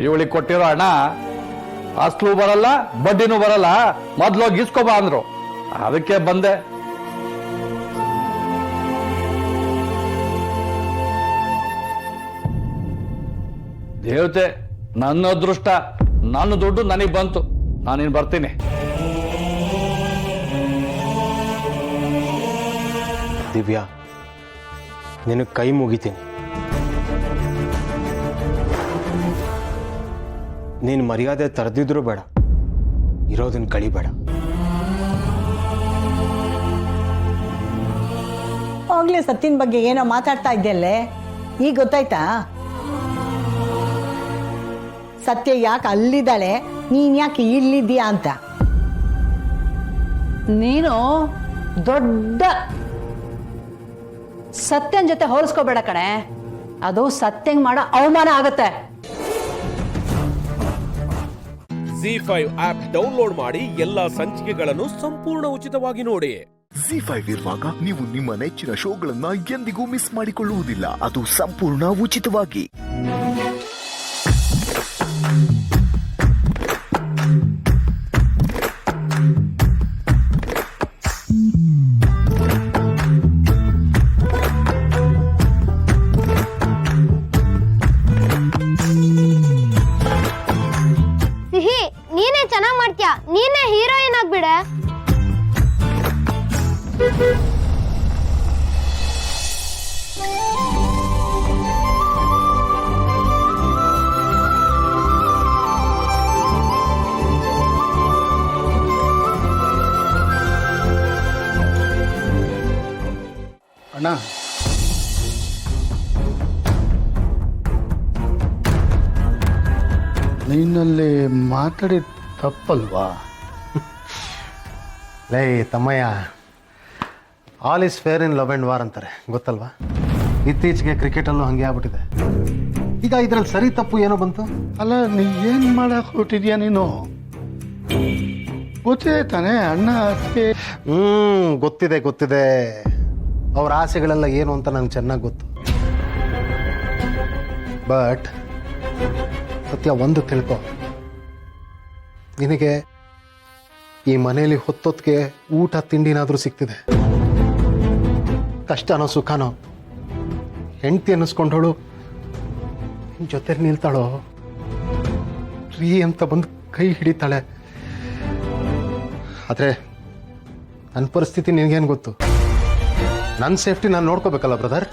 ಇವಳಿಗೆ ಕೊಟ್ಟಿರೋ ಹಣ ಅಸ್ಲು ಬರಲ್ಲ, ಬಡ್ಡಿನೂ ಬರಲ್ಲ, ಮೊದ್ಲು ಗೀಸ್ಕೊಬ ಅಂದ್ರು. ಅದಕ್ಕೆ ಬಂದೆ. ದೇವತೆ, ನನ್ನ ಅದೃಷ್ಟ, ನನ್ನ ದುಡ್ಡು ನನಗೆ ಬಂತು. ನಾನಿನ್ ಬರ್ತೀನಿ. ದಿವ್ಯಾ, ನಿನಗೆ ಕೈ ಮುಗಿತೀನಿ. ನೀನು ಮರ್ಯಾದೆ ತರದಿದ್ರು ಬೇಡ, ಇರೋದನ್ನ ಕಳಿಬೇಡ. ಹೋಗ್ಲಿ, ಸತ್ತಿನ ಬಗ್ಗೆ ಏನೋ ಮಾತಾಡ್ತಾ ಇದ್ದಲ್ಲೇ, ಈಗ ಗೊತ್ತಾಯ್ತಾ? ಸತ್ಯ ಯಾಕೆ ಅಲ್ಲಿದ್ದಾಳೆ, ನೀನ್ ಯಾಕೆ ಇಲ್ಲಿದ್ದೀಯಾ ಅಂತ. ನೀನು ದೊಡ್ಡ ಸತ್ಯನ ಜೊತೆ ಹೋಲಿಸ್ಕೋಬೇಡ ಕಣೆ, ಅದು ಸತ್ಯಂಗ್ ಮಾಡೋ ಅವಮಾನ ಆಗತ್ತೆ. ZEE5 ಆಪ್ ಡೌನ್ಲೋಡ್ ಮಾಡಿ ಎಲ್ಲಾ ಸಂಚಿಕೆಗಳನ್ನು ಸಂಪೂರ್ಣ ಉಚಿತವಾಗಿ ನೋಡಿ. ZEE5 ಇರುವಾಗ ನೀವು ನಿಮ್ಮ ನೆಚ್ಚಿನ ಶೋಗಳನ್ನ ಎಂದಿಗೂ ಮಿಸ್ ಮಾಡಿಕೊಳ್ಳುವುದಿಲ್ಲ. ಅದು ಸಂಪೂರ್ಣ ಉಚಿತವಾಗಿ. ನೀನೇ ಚೆನ್ನಾಗ್ ಮಾಡ್ತೀಯ, ನೀನೇ ಹೀರೋಯಿನ್ ಆಗ್ಬಿಡೆ. ಅಣ್ಣ, ನೀನಲ್ಲಿ ಮಾತಾಡಿದ ತಪ್ಪಲ್ವಾ? ಲೇ ತಮ್ಮಯ್ಯ, all is fair in love and war ಅಂತಾರೆ, ಗೊತ್ತಲ್ವಾ? ಇತ್ತೀಚೆಗೆ ಕ್ರಿಕೆಟಲ್ಲೂ ಹಾಗೆ ಆಗ್ಬಿಟ್ಟಿದೆ. ಈಗ ಇದ್ರಲ್ಲಿ ಸರಿ ತಪ್ಪು ಏನೋ ಬಂತು. ಅಲ್ಲ, ನೀ ಏನು ಮಾಡಕ್ಕೆ ಹೊಟ್ಟಿದ್ಯಾ ನೀನು? ಗೊತ್ತಿದೆ ತಾನೇ ಅಣ್ಣ ಅದಕ್ಕೆ. ಗೊತ್ತಿದೆ. ಅವ್ರ ಆಸೆಗಳೆಲ್ಲ ಏನು ಅಂತ ನಂಗೆ ಚೆನ್ನಾಗಿ ಗೊತ್ತು. ಬಟ್ ಸತ್ಯ ಒಂದು ತಿಳ್ಕೊ, ನಿನಗೆ ಈ ಮನೆಯಲ್ಲಿ ಹೊತ್ತೊತ್ತಿಗೆ ಊಟ ತಿಂಡಿನಾದರೂ ಸಿಗ್ತಿದೆ. ಕಷ್ಟನೋ ಸುಖನೋ ಹೆಂಡತಿ ಅನ್ನಿಸ್ಕೊಂಡವಳು ನಿನ್ನ ಜೊತೆ ನಿಲ್ತಾಳೋ, ಫ್ರೀ ಅಂತ ಬಂದು ಕೈ ಹಿಡಿತಾಳೆ. ಆದರೆ ನನ್ನ ಪರಿಸ್ಥಿತಿ ನಿನಗೇನು ಗೊತ್ತು? ನನ್ನ ಸೇಫ್ಟಿ ನಾನು ನೋಡ್ಕೋಬೇಕಲ್ಲ ಬ್ರದರ್.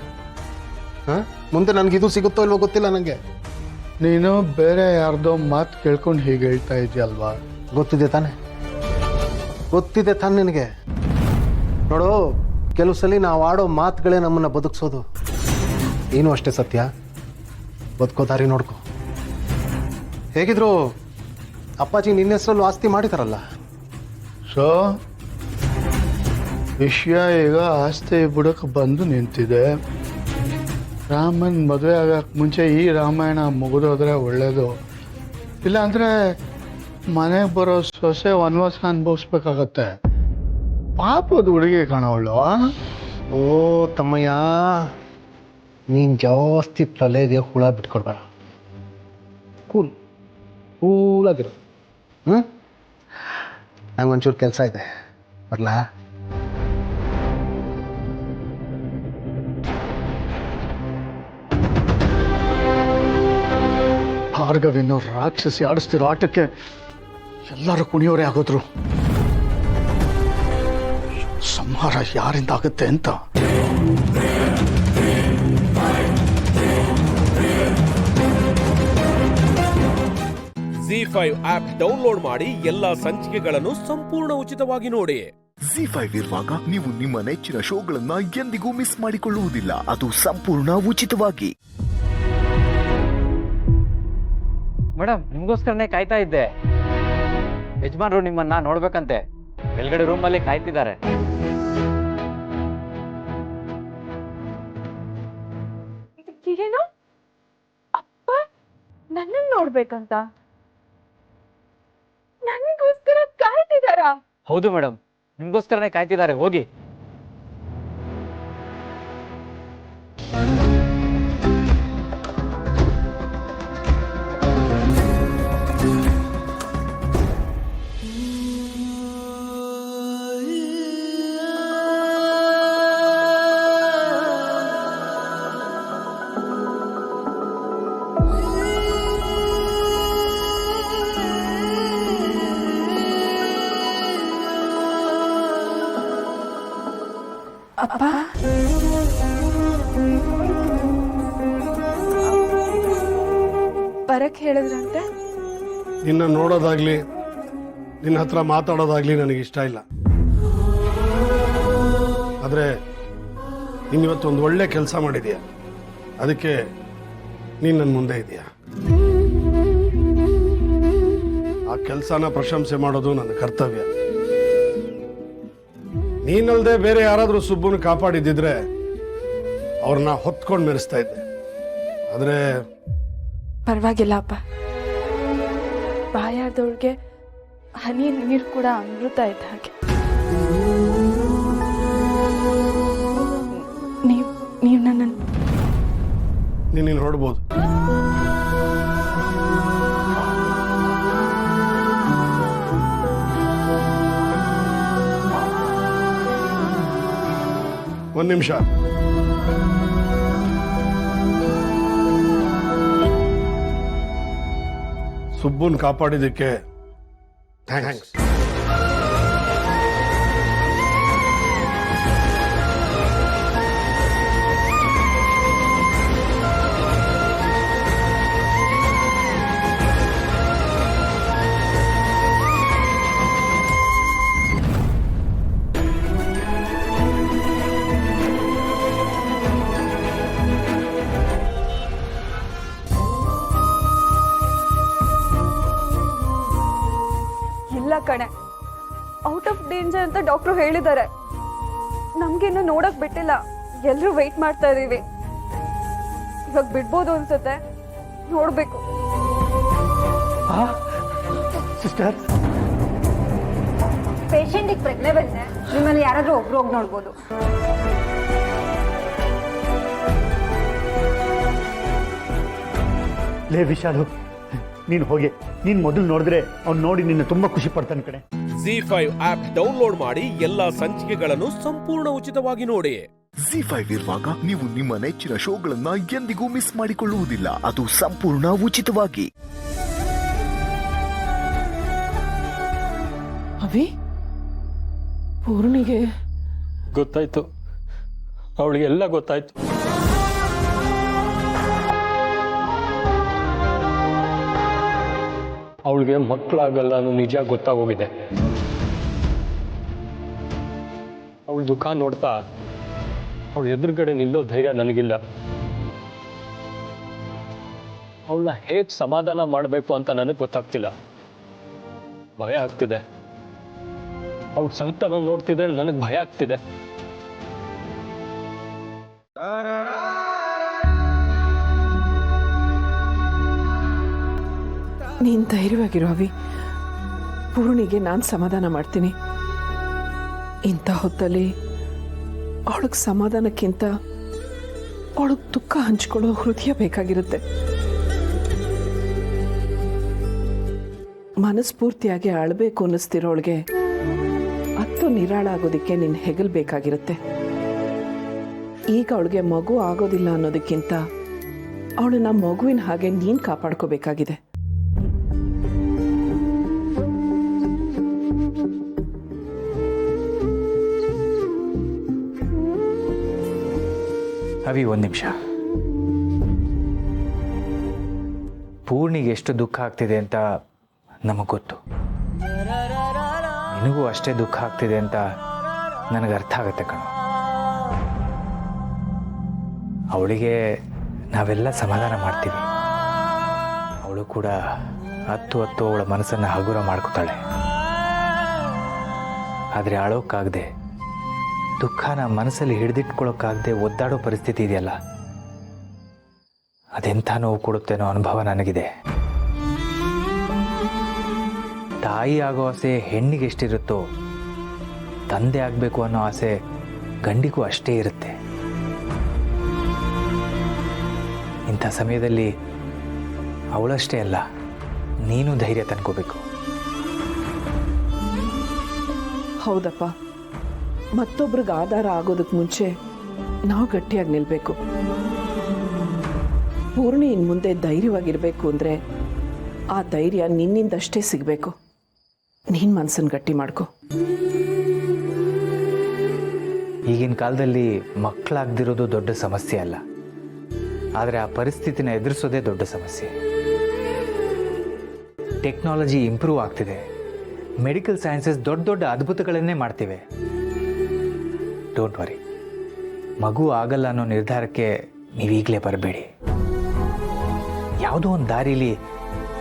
ಮುಂದೆ ನನಗಿದು ಸಿಗುತ್ತೋ ಇಲ್ವೋ ಗೊತ್ತಿಲ್ಲ ನನಗೆ. ನೀನು ಬೇರೆ ಯಾರ್ದೋ ಮಾತು ಕೇಳ್ಕೊಂಡು ಹೀಗೆ ಹೇಳ್ತಾ ಇದೆಯಲ್ವಾ? ಗೊತ್ತಿದೆ ತಾನೆ ನಿನಗೆ. ನೋಡು, ಕೆಲವು ಸಲ ನಾವು ಆಡೋ ಮಾತುಗಳೇ ನಮ್ಮನ್ನು ಬದುಕಿಸೋದು. ನೀನು ಅಷ್ಟೇ ಸತ್ಯ, ಬದುಕೋ ದಾರಿ ನೋಡ್ಕೊ. ಹೇಗಿದ್ರು ಅಪ್ಪಾಜಿ ನಿನ್ನ ಹೆಸರಲ್ಲೂ ಆಸ್ತಿ ಮಾಡಿದಾರಲ್ಲ. ಸೊ ವಿಷಯ ಈಗ ಆಸ್ತಿ ಬುಡಕ್ಕೆ ಬಂದು ನಿಂತಿದೆ. ರಾಮನ್ ಮದುವೆ ಆಗಕ್ಕೆ ಮುಂಚೆ ಈ ರಾಮಾಯಣ ಮುಗಿದೋದ್ರೆ ಒಳ್ಳೇದು. ಇಲ್ಲಾಂದರೆ ಮನೆಗೆ ಬರೋ ಸೊಸೆ ವನವಾಸ ಅನುಭವಿಸ್ಬೇಕಾಗತ್ತೆ. ಪಾಪದ ಹುಡುಗಿ ಕಾಣವಳು. ಓ ತಮ್ಮಯ್ಯ, ನೀನು ಜಾಸ್ತಿ ತಲೆಗೆ ಹುಳ ಬಿಟ್ಕೊಡ್ಬೇಡ. ಕೂಲಾಗಿರು. ನಂಗೊಂಚೂರು ಕೆಲಸ ಇದೆ, ಬರಲಾ? ಭಾರ್ಗವಿನೋ ರಾಕ್ಷಸಿ ಆಡಿಸ್ತಿರೋ ಆಟಕ್ಕೆ ಎಲ್ಲರೂ ಕುಣಿಯೋರೇ ಆಗೋದ್ರು. ಸಂಹಾರ ಯಾರಿಂದ ಆಗುತ್ತೆ ಅಂತ. Z5 ಆಪ್ ಡೌನ್ಲೋಡ್ ಮಾಡಿ ಎಲ್ಲಾ ಸಂಚಿಕೆಗಳನ್ನು ಸಂಪೂರ್ಣ ಉಚಿತವಾಗಿ ನೋಡಿ. Z5 ಇರುವಾಗ ನೀವು ನಿಮ್ಮ ನೆಚ್ಚಿನ ಶೋಗಳನ್ನ ಎಂದಿಗೂ ಮಿಸ್ ಮಾಡಿಕೊಳ್ಳುವುದಿಲ್ಲ. ಅದು ಸಂಪೂರ್ಣ ಉಚಿತವಾಗಿ. ಮೇಡಮ್, ನಿಮ್ಗೋಸ್ಕರನೇ ಕಾಯ್ತಾ ಇದ್ದೆ. ಯಜಮಾನ್ರು ನಿಮ್ಮನ್ನ ನೋಡ್ಬೇಕಂತೆ. ಮೇಲ್ಗಡೆ ರೂಮಲ್ಲಿ ಕಾಯ್ತಿದ್ದಾರೆ. ಏನು ಅಪ್ಪ ನನ್ನನ್ನು ನೋಡ್ಬೇಕಂತ ನನಗೋಸ್ಕರ ಕಾಯ್ತಿದಾರಾ? ಹೌದು ಮೇಡಮ್, ನಿಮ್ಗೋಸ್ಕರನೇ ಕಾಯ್ತಿದ್ದಾರೆ. ಹೋಗಿ. ಅಪ್ಪ ಬರಕ್ ಹೇಳಿದ್ರಂತೆ. ನಿನ್ನ ನೋಡೋದಾಗ್ಲಿ ನಿನ್ನ ಹತ್ರ ಮಾತಾಡೋದಾಗ್ಲಿ ನನಗೆ ಇಷ್ಟ ಇಲ್ಲ. ಆದರೆ ನೀನು ಇವತ್ತೊಂದು ಒಳ್ಳೆ ಕೆಲಸ ಮಾಡಿದೀಯ, ಅದಕ್ಕೆ ನೀನು ನನ್ನ ಮುಂದೆ ಇದೆಯಾ. ಆ ಕೆಲಸನ ಪ್ರಶಂಸೆ ಮಾಡೋದು ನನ್ನ ಕರ್ತವ್ಯ. ನೀನಲ್ದೆ ಬೇರೆ ಯಾರಾದರೂ ಸುಬ್ಬನ ಕಾಪಾಡಿದ್ದಿದ್ರೆ ಅವ್ರನ್ನ ಹೊತ್ಕೊಂಡು ಮೆರೆಸ್ತಾ ಇದ್ದೆ. ಆದರೆ ಪರವಾಗಿಲ್ಲ ಅಪ್ಪ. ಬಾಯಾದವ್ರಿಗೆ ಹನಿ ನೀರು ಕೂಡ ಅಮೃತ ಇದ್ದ ಹಾಗೆ. ನೀವು ನನ್ನನ್ನು ನೀನು ಹೊರಡ್ಬೋದು. ಒಂದು ನಿಮಿಷ. ಸುಬ್ಬನ್ ಕಾಪಾಡಿದ್ದಕ್ಕೆ ಥ್ಯಾಂಕ್ಸ್. ಕಣೆ, ಔಟ್ ಆಫ್ ಡೇಂಜರ್ ಅಂತ ಡಾಕ್ಟ್ರು ಹೇಳಿದ್ದಾರೆ. ನಮ್ಗಿನ್ನು ನೋಡಕ್ ಬಿಟ್ಟಿಲ್ಲ. ಎಲ್ಲರೂ ವೆಯ್ಟ್ ಮಾಡ್ತಾ ಇದೀವಿ. ಇವಾಗ ಬಿಡ್ಬೋದು ಅನ್ಸುತ್ತೆ, ನೋಡ್ಬೇಕು. ಸಿಸ್ಟರ್, ಪೇಷಂಟಿಗೆ ಪ್ರಜ್ಞೆ ಬಂದೆ. ನಿಮ್ಮಲ್ಲಿ ಯಾರಾದ್ರೂ ಒಬ್ರು ಹೋಗಿ ನೋಡ್ಬೋದು. ಲೇ ವಿಶಾಲು, ನೀನು ಹೋಗಿ. ನೀನು ಮೊದಲು ನೋಡಿದ್ರೆ ಅವ್ನು ನೋಡಿ ನಿನ್ನ ತುಂಬಾ ಖುಷಿ ಪಡ್ತಾನೆ ಕಣೆ. Z5 ಆಪ್ ಡೌನ್ಲೋಡ್ ಮಾಡಿ ಎಲ್ಲಾ ಸಂಚಿಕೆಗಳನ್ನು ಸಂಪೂರ್ಣ ಉಚಿತವಾಗಿ ನೋಡಿ. Z5 ಇರುವಾಗ ನೀವು ನಿಮ್ಮ ನೆಚ್ಚಿನ ಶೋಗಳನ್ನ ಎಂದಿಗೂ ಮಿಸ್ ಮಾಡಿಕೊಳ್ಳುವುದಿಲ್ಲ. ಅದು ಸಂಪೂರ್ಣ ಉಚಿತವಾಗಿ. ಅವಿ, ಪೂರ್ಣಿಗೆ ಗೊತ್ತಾಯ್ತು. ಅವಳಿಗೆ ಎಲ್ಲ ಗೊತ್ತಾಯ್ತು. ಅವಳಿಗೆ ಮಕ್ಕಳಾಗಲ್ಲ ಅನ್ನೋ ನಿಜ ಗೊತ್ತಾಗೋಗಿದೆ. ಅವಳ ದುಃಖ ನೋಡ್ತಾ ಅವಳ ಎದುರುಗಡೆ ನಿಲ್ಲೋ ಧೈರ್ಯ ನನಗಿಲ್ಲ. ಅವಳನ್ನ ಹೇಗೆ ಸಮಾಧಾನ ಮಾಡಬೇಕು ಅಂತ ನನಗೆ ಗೊತ್ತಾಗ್ತಿಲ್ಲ. ಭಯ ಆಗ್ತಿದೆ. ಅವಳ ಸಂಕಟ ನೋಡ್ತಿದ್ರೆ ನನಗೆ ಭಯ ಆಗ್ತಿದೆ. ನೀನು ಧೈರ್ಯವಾಗಿರೋ ಅವಿ. ಪೂರ್ಣಿಗೆ ನಾನು ಸಮಾಧಾನ ಮಾಡ್ತೀನಿ. ಇಂಥ ಹೊತ್ತಲ್ಲಿ ಅವಳಿಗೆ ಸಮಾಧಾನಕ್ಕಿಂತ ಅವಳಿಗೆ ದುಃಖ ಹಂಚ್ಕೊಳ್ಳೋ ಹೃದಯ ಬೇಕಾಗಿರುತ್ತೆ. ಮನಸ್ಫೂರ್ತಿಯಾಗಿ ಅಳಬೇಕು ಅನ್ನಿಸ್ತಿರೋಳಿಗೆ ಹತ್ತು ನಿರಾಳ ಆಗೋದಕ್ಕೆ ನಿನ್ನ ಹೆಗಲ್ ಬೇಕಾಗಿರುತ್ತೆ. ಈಗ ಅವಳಿಗೆ ಮಗು ಆಗೋದಿಲ್ಲ ಅನ್ನೋದಕ್ಕಿಂತ ಅವಳು ನಮ್ಮ ಮಗುವಿನ ಹಾಗೆ ನೀನು ಕಾಪಾಡ್ಕೋಬೇಕಾಗಿದೆ. ಅವಿ, ಒಂದು ನಿಮಿಷ. ಪೂರ್ಣಿಗೆ ಎಷ್ಟು ದುಃಖ ಆಗ್ತಿದೆ ಅಂತ ನಮಗೆ ಗೊತ್ತು. ನಿನಗೂ ಅಷ್ಟೇ ದುಃಖ ಆಗ್ತಿದೆ ಅಂತ ನನಗೆ ಅರ್ಥ ಆಗುತ್ತೆ ಕಣೋ. ಅವಳಿಗೆ ನಾವೆಲ್ಲ ಸಮಾಧಾನ ಮಾಡ್ತೀವಿ. ಅವಳು ಕೂಡ ಹತ್ತು ಅವಳ ಮನಸ್ಸನ್ನು ಹಗುರ ಮಾಡ್ಕೋತಾಳೆ. ಆದರೆ ಅಳೋಕ್ಕಾಗದೆ, ದುಃಖನ ಮನಸ್ಸಲ್ಲಿ ಹಿಡಿದಿಟ್ಕೊಳ್ಳೋಕ್ಕಾಗದೆ ಒದ್ದಾಡೋ ಪರಿಸ್ಥಿತಿ ಇದೆಯಲ್ಲ, ಅದೆಂಥ ನೋವು ಕೊಡುತ್ತೇನೋ ಅನುಭವ ನನಗಿದೆ. ತಾಯಿ ಆಗೋ ಆಸೆ ಹೆಣ್ಣಿಗೆ ಎಷ್ಟಿರುತ್ತೋ, ತಂದೆ ಆಗಬೇಕು ಅನ್ನೋ ಆಸೆ ಗಂಡಿಗೂ ಅಷ್ಟೇ ಇರುತ್ತೆ. ಇಂಥ ಸಮಯದಲ್ಲಿ ಅವಳಷ್ಟೇ ಅಲ್ಲ, ನೀನು ಧೈರ್ಯ ತಂದ್ಕೋಬೇಕು. ಹೌದಪ್ಪ, ಮತ್ತೊಬ್ರಿಗೆ ಆಧಾರ ಆಗೋದಕ್ಕೆ ಮುಂಚೆ ನಾವು ಗಟ್ಟಿಯಾಗಿ ನಿಲ್ಲಬೇಕು. ಪೂರ್ಣಿ ಇನ್ನು ಮುಂದೆ ಧೈರ್ಯವಾಗಿರಬೇಕು ಅಂದರೆ ಆ ಧೈರ್ಯ ನಿನ್ನಿಂದಷ್ಟೇ ಸಿಗಬೇಕು. ನೀನು ಮನಸ್ಸನ್ನು ಗಟ್ಟಿ ಮಾಡ್ಕೊ. ಈಗಿನ ಕಾಲದಲ್ಲಿ ಮಕ್ಕಳಾಗದಿರೋದು ದೊಡ್ಡ ಸಮಸ್ಯೆ ಅಲ್ಲ, ಆದರೆ ಆ ಪರಿಸ್ಥಿತಿನ ಎದುರಿಸೋದೇ ದೊಡ್ಡ ಸಮಸ್ಯೆ. ಟೆಕ್ನಾಲಜಿ ಇಂಪ್ರೂವ್ ಆಗ್ತಿದೆ, ಮೆಡಿಕಲ್ ಸೈನ್ಸಸ್ ದೊಡ್ಡ ದೊಡ್ಡ ಅದ್ಭುತಗಳನ್ನೇ ಮಾಡ್ತಿವೆ. ಡೋಂಟ್ ವರಿ, ಮಗು ಆಗಲ್ಲ ಅನ್ನೋ ನಿರ್ಧಾರಕ್ಕೆ ನೀವೀಗಲೇ ಬರಬೇಡಿ. ಯಾವುದೋ ಒಂದು ದಾರಿಲಿ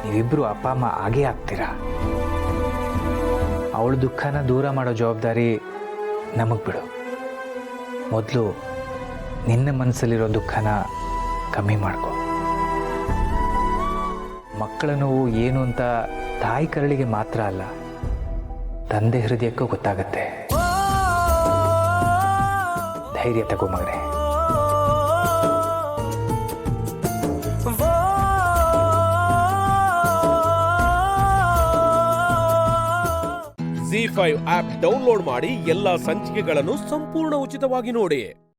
ನೀವಿಬ್ಬರು ಅಪ್ಪ ಅಮ್ಮ ಆಗೇ ಆಗ್ತೀರಾ. ಅವಳ ದುಃಖನ ದೂರ ಮಾಡೋ ಜವಾಬ್ದಾರಿ ನಮಗೆ ಬಿಡು. ಮೊದಲು ನಿನ್ನ ಮನಸ್ಸಲ್ಲಿರೋ ದುಃಖನ ಕಮ್ಮಿ ಮಾಡ್ಕೊ. ಮಕ್ಕಳ ನೋವು ಏನು ಅಂತ ತಾಯಿ ಕರಳಿಗೆ ಮಾತ್ರ ಅಲ್ಲ, ತಂದೆ ಹೃದಯಕ್ಕೂ ಗೊತ್ತಾಗತ್ತೆ. ಧೈರ್ಯ ತಗೋ ಮಗನೇ. ZEE5 ಆಪ್ ಡೌನ್ಲೋಡ್ ಮಾಡಿ ಎಲ್ಲಾ ಸಂಚಿಕೆಗಳನ್ನು ಸಂಪೂರ್ಣ ಉಚಿತವಾಗಿ ನೋಡಿ.